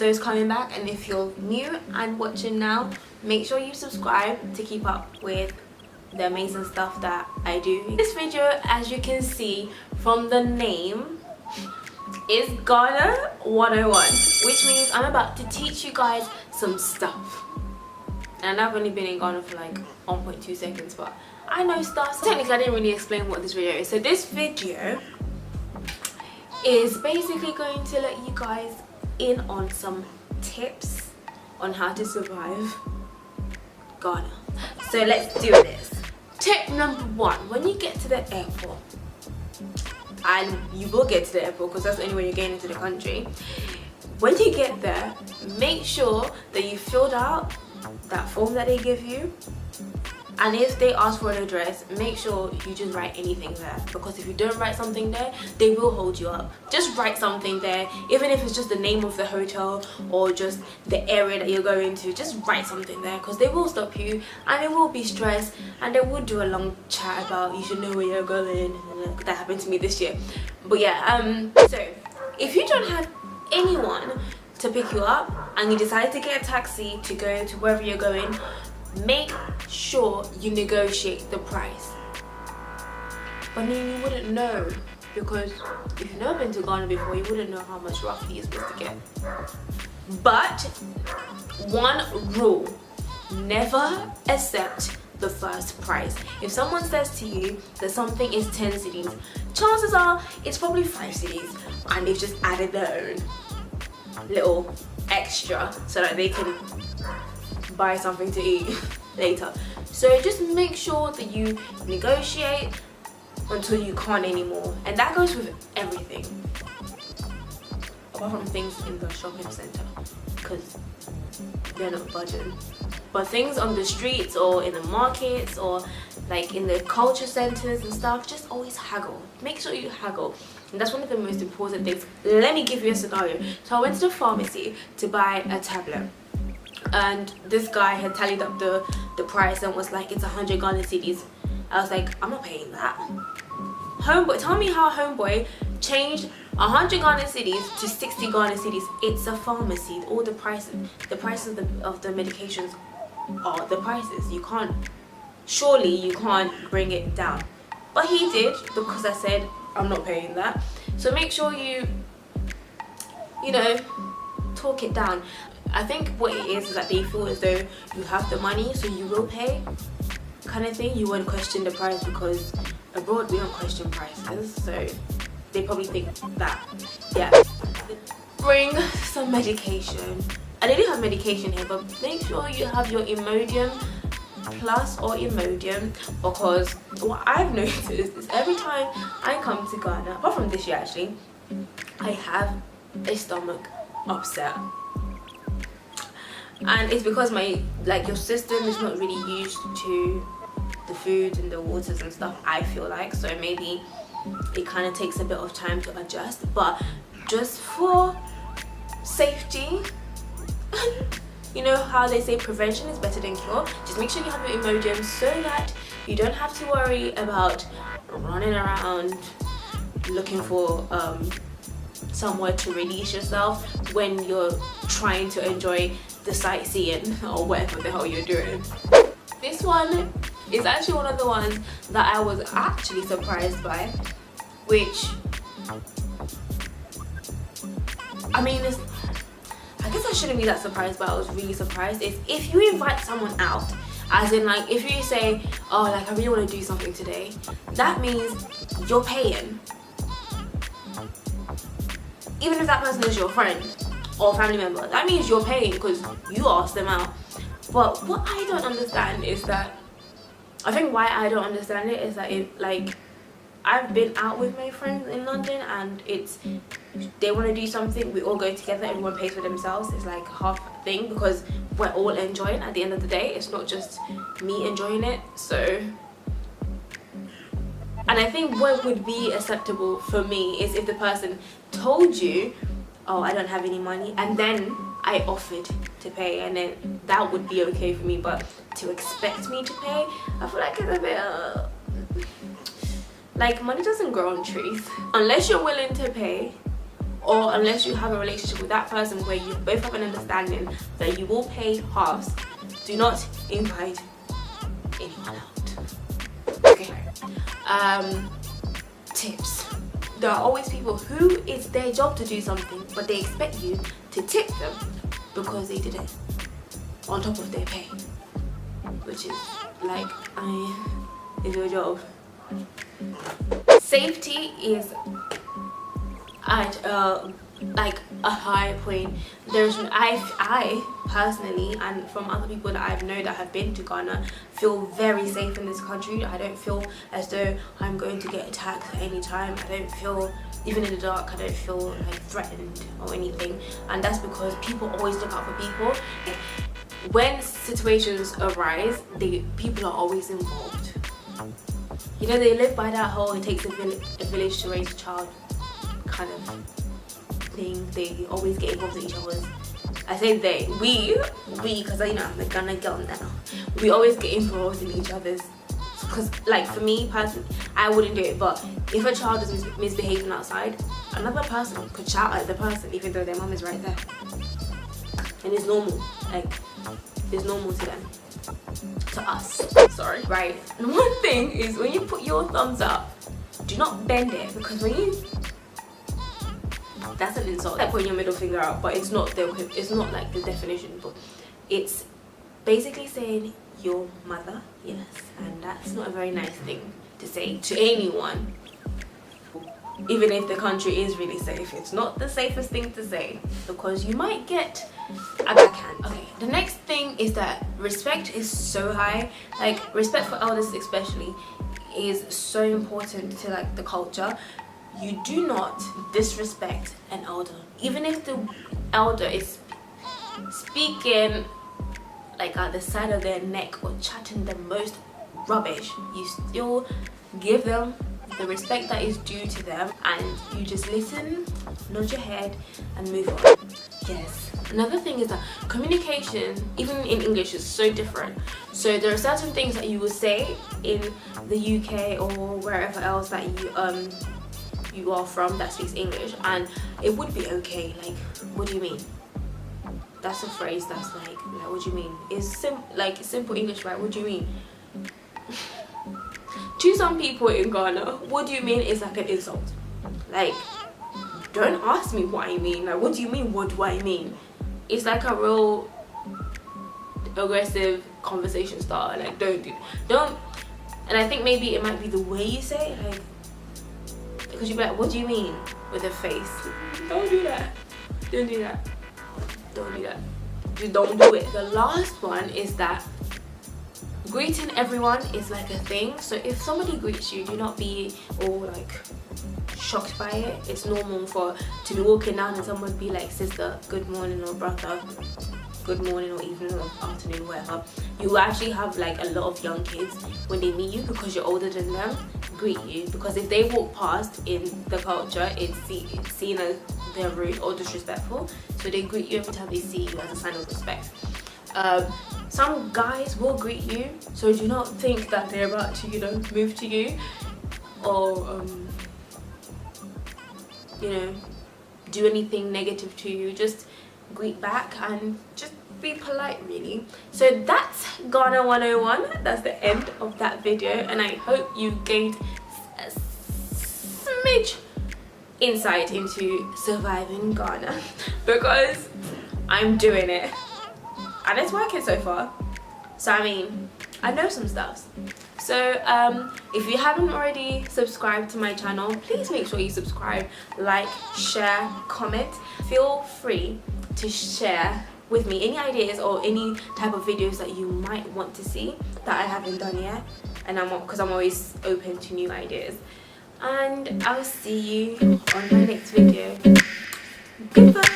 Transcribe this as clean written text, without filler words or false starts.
those coming back. And if you're new and watching now, make sure you subscribe to keep up with the amazing stuff that I do. This video, as you can see from the name, is Ghana 101, which means I'm about to teach you guys some stuff. And I've only been in Ghana for like 1.2 seconds, but I know stuff. So technically I didn't really explain what this video is. So this video is basically going to let you guys in on some tips on how to survive Ghana. So let's do this. Tip number 1, when you get to the airport, and you will get to the airport because that's the only way you're getting into the country, when you get there, make sure that you filled out that form that they give you. And if they ask for an address, make sure you just write anything there, because if you don't write something there, they will hold you up. Just write something there, even if it's just the name of the hotel or just the area that you're going to. Just write something there, because they will stop you and they will be stressed and they will do a long chat about you should know where you're going. That happened to me this year. But yeah, so if you don't have anyone to pick you up and you decide to get a taxi to go to wherever you're going, make sure you negotiate the price. But then you wouldn't know, because if you've never been to Ghana before, you wouldn't know how much roughly you're supposed to get. But one rule: never accept the first price. If someone says to you that something is 10 cedis, chances are it's probably 5 cedis and they've just added their own little extra so that they can buy something to eat later. So just make sure that you negotiate until you can't anymore, and that goes with everything apart from things in the shopping center, because they're not budgeting. But things on the streets or in the markets or like in the culture centers and stuff, just always haggle. Make sure you haggle. And that's one of the most important things. Let me give you a scenario. So I went to the pharmacy to buy a tablet, and this guy had tallied up the price and was like, it's 100 Ghana cedis. I was like, I'm not paying that. Homeboy, tell me how homeboy changed 100 Ghana cedis to 60 Ghana cedis. It's a pharmacy. All the prices of the medications are the prices. You can't, surely you can't bring it down. But he did, because I said I'm not paying that. So make sure you know, talk it down. I think what it is that they feel as though you have the money, so you will pay, kind of thing. You won't question the price, because abroad we don't question prices, so they probably think that. Yeah. Bring some medication. And they do have medication here, but make sure you have your Imodium Plus or Imodium, because what I've noticed is every time I come to Ghana, apart from this year actually, I have a stomach upset. And it's because your system is not really used to the food and the waters and stuff, I feel like. So maybe it kind of takes a bit of time to adjust. But just for safety, you know how they say prevention is better than cure, just make sure you have your Imodium so that you don't have to worry about running around looking for somewhere to release yourself when you're trying to enjoy the sightseeing or whatever the hell you're doing. This one is actually one of the ones that I was actually surprised by, which, I mean, I guess I shouldn't be that surprised, but I was really surprised, is if you invite someone out, as in like if you say, oh, like I really want to do something today, that means you're paying. Even if that person is your friend or family member, that means you're paying because you asked them out. But what I don't understand is that, I think why I don't understand it is that I've been out with my friends in London, and they want to do something, we all go together, everyone pays for themselves. It's like half thing, because we're all enjoying at the end of the day. It's not just me enjoying it. So, and I think what would be acceptable for me is if the person told you, oh, I don't have any money, and then I offered to pay, and then that would be okay for me. But to expect me to pay, I feel like it's a bit like money doesn't grow on trees. Unless you're willing to pay, or unless you have a relationship with that person where you both have an understanding that you will pay halves, do not invite anyone out. Okay. Tips. There are always people who it's their job to do something, but they expect you to tip them because they did it on top of their pay, which is like, it's your job. Safety is at like a high point. I personally, and from other people that I know that have been to Ghana, feel very safe in this country. I don't feel as though I'm going to get attacked at any time. I don't feel, even in the dark, I don't feel like threatened or anything, and that's because people always look out for people. When situations arise, people are always involved. You know, they live by that whole "it takes a village to raise a child" kind of thing. They always get involved in each other's. I say they, we, because you know I'm a Ghana girl now. We always get involved in each other's. Because, like, for me personally, I wouldn't do it. But if a child is misbehaving outside, another person could shout at the person, even though their mom is right there, and it's normal. Like, it's normal to them. To us, sorry, right? And one thing is, when you put your thumbs up, do not bend it, because when you, that's an insult. Like putting your middle finger out, but it's not like the definition, but it's basically saying your mother, yes, and that's not a very nice thing to say to anyone. Even if the country is really safe, it's not the safest thing to say, because you might get a backhand. Okay, the next thing is that respect is so high. Like, respect for elders especially is so important to like the culture. You do not disrespect an elder, even if the elder is speaking like at the side of their neck or chatting the most rubbish. You still give them the respect that is due to them, and you just listen, nod your head, and move on. Yes. Another thing is that communication, even in English, is so different. So there are certain things that you will say in the UK or wherever else that you are from that speaks English, and it would be okay. Like, what do you mean? That's a phrase that's like what do you mean? It's simple English, right? What do you mean? To some people in Ghana, what do you mean is like an insult. Like, don't ask me what I mean. Like, what do you mean? What do I mean? It's like a real aggressive conversation starter. Like, don't. And I think maybe it might be the way you say it. Like, because you'd be like, what do you mean? With a face. Don't do that. Don't do that. Don't do that. Just don't do it. The last one is that greeting everyone is like a thing. So if somebody greets you, do not be all like shocked by it. It's normal to be walking down and someone be like, sister, good morning, or brother, good morning, or evening, or afternoon, whatever. You actually have like a lot of young kids, when they meet you, because you're older than them, greet you, because if they walk past in the culture, it's seen as they're rude or disrespectful, so they greet you every time they see you as a sign of respect. Some guys will greet you, so do not think that they're about to, move to you, or do anything negative to you. Just greet back and just be polite, really. So that's Ghana 101. That's the end of that video, and I hope you gained a smidge insight into surviving Ghana, because I'm doing it and it's working so far. So I mean, I know some stuff. So if you haven't already subscribed to my channel, please make sure you subscribe, like, share, comment. Feel free to share with me any ideas or any type of videos that you might want to see that I haven't done yet, and because I'm always open to new ideas. And I'll see you on my next video. Goodbye.